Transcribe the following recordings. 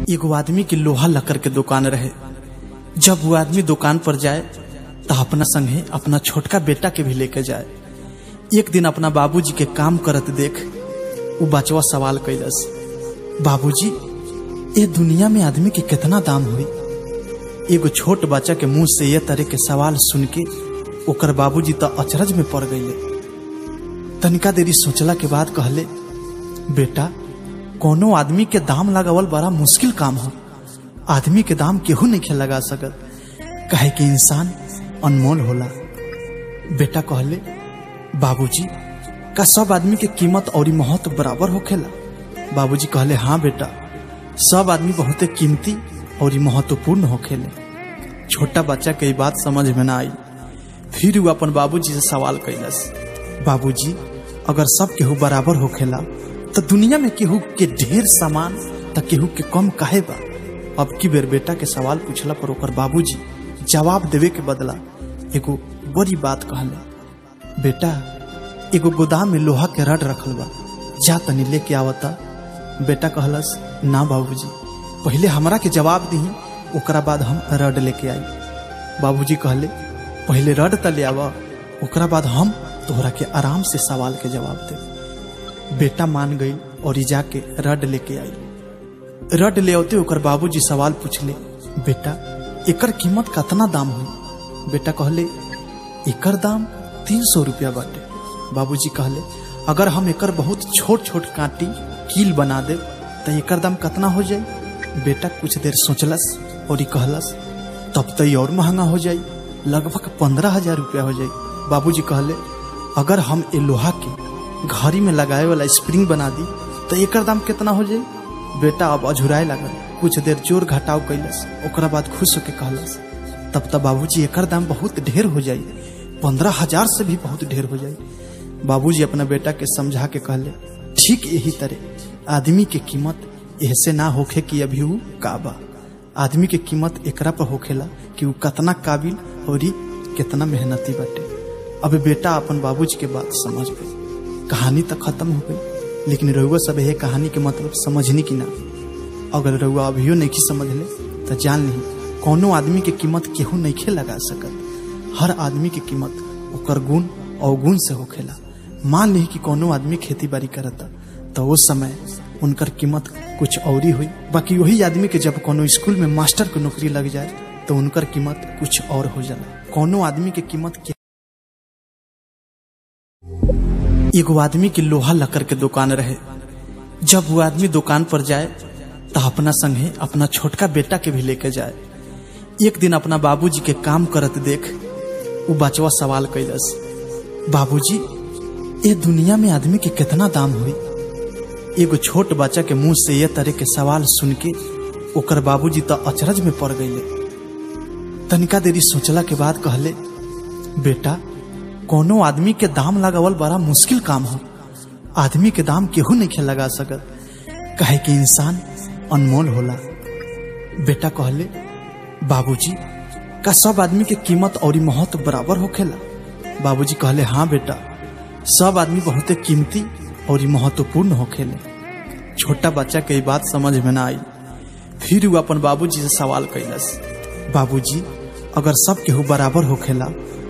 एगो आदमी के लोहा लक्कर के दुकान रहे। जब वो आदमी दुकान पर जाए तो अपना संगे अपना छोटका बेटा के भी लेके जाए। एक दिन अपना बाबूजी के काम करत देख वो बचवा सवाल कैलस, बाबूजी ये दुनिया में आदमी के कितना दाम हुई? एगो छोट बच्चा के मुंह से ये तरह के सवाल सुन के ओकर बाबूजी तो अचरज में पड़ गईले। तनिका देरी सोचला के बाद कहले, बेटा कोनो आदमी के दाम लगावल बड़ा मुश्किल काम है। आदमी के दाम केहू नहीं लगा सकत, काहे कि इंसान अनमोल होला। बेटा कहले, बाबूजी का सब आदमी के कीमत और महत्व बराबर होखेला? बाबूजी कहले, हाँ बेटा, सब आदमी बहुते कीमती और महत्वपूर्ण होखेले। छोटा बच्चा के बात समझ में ना आई। फिर वो अपन बाबूजी से सवाल कैलस, बाबूजी अगर सब केहू बराबर होखेला तो दुनिया में केहू के ढेर सामान तो केहू के कम काहे बा? अब की बेर बेटा के सवाल पूछला पर ओकर बाबूजी जवाब देवे के बदला एगो बड़ी बात कहले, बेटा एगो गोदाम में लोहा के रड रखल बा, जा तनी लेके आवता। बेटा कहलस, ना बाबूजी, पहले हमरा के जवाब दी, ओकरा बाद हम रड लेके आई। बाबूजी कहले, पहले रड त ले आवा, ओकरा बाद हम तोहरा के आराम से सवाल के जवाब दे। बेटा मान गई और जाके रड लेके आई। रड ले आते ओकर बाबूजी सवाल पूछले, बेटा एकर कीमत कितना दाम हुई? बेटा कहले, एकर दाम 300 रुपया बाटे। बाबूजी कहले, अगर हम एकर बहुत छोट छोट काटी कील बना दे तो एकर दाम कितना हो जाए? बेटा कुछ देर सोचलस और कहलस, तब तो और महंगा हो जाए, लगभग 15,000 रुपया हो जाए। बाबूजी कहले, अगर हम ए लोहा के घड़ी में लगाए वाला स्प्रिंग बना दी तो एकर दाम कितना हो जाए? बेटा अब अझुराए लागल, कुछ देर जोर घटाव कैलस, ओकरा बाद खुश होके कहलस, तब तो बाबूजी एकर दाम बहुत ढेर हो जाए, 15,000 से भी बहुत ढेर हो जाए। बाबूजी अपना बेटा के समझा के कहले, ठीक यही तरह आदमी के कीमत ऐसे ना होखे कि अभी वो काबा। आदमी के कीमत एकरा पर होखेला कि वो कितना काबिल और कितना मेहनती बाटे। अब बेटा अपन बाबूजी के बात समझ गई। कहानी तो खत्म हो गई, लेकिन रउआ सब यह कहानी के मतलब समझनी कि ना? अगर रउआ अभियो नहीं समझ ले तो जान ली, कोनो आदमी के कीमत केहू नहीं लगा सकत। हर आदमी के कीमत ओकर गुण अवगुण से होखेला। मान ली कि कोनो आदमी खेती बाड़ी करता तो उस समय उनकर कीमत कुछ और ही हुई, बाकी वही आदमी के जब कोनो स्कूल में मास्टर की नौकरी लग जाए तो उनकर कीमत कुछ और हो जाला। कोनो आदमी के कीमत एगो आदमी के लोहा लक्कर के दुकान रहे। जब वो आदमी दुकान पर जाए तो अपना संगे अपना छोटका बेटा के भी लेके जाए। एक दिन अपना बाबूजी के काम करत देख वो बचवा सवाल कैलस, बाबूजी ये दुनिया में आदमी के कितना दाम हुई? एगो छोट बच्चा के मुंह से ये तरह के सवाल सुन के ओकर बाबूजी तो अचरज में पड़ गईले। तनिका देरी सोचला के बाद कहले, बेटा कोनो आदमी के दाम लगावल बड़ा मुश्किल काम है। आदमी के दाम केहू नहीं लगा सकत, काहे कि इंसान अनमोल होला। बेटा कहले, बाबूजी का सब आदमी के कीमत और महत्व बराबर होखेला? बाबूजी कहले, हाँ बेटा, सब आदमी बहुते कीमती और महत्वपूर्ण होखेले। छोटा बच्चा के बात समझ में ना आई। फिर वो अपन बाबूजी से सवाल कैलस, बाबूजी अगर सब केहू बराबर होखेला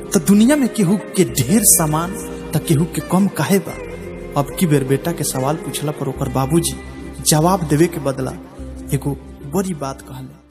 तो दुनिया में केहू के ढेर सामान तो केहू के कम काहे बा? अब की बेर बेटा के सवाल पूछला पर ओकर बाबूजी जवाब देवे के बदला एगो बड़ी बात कहले,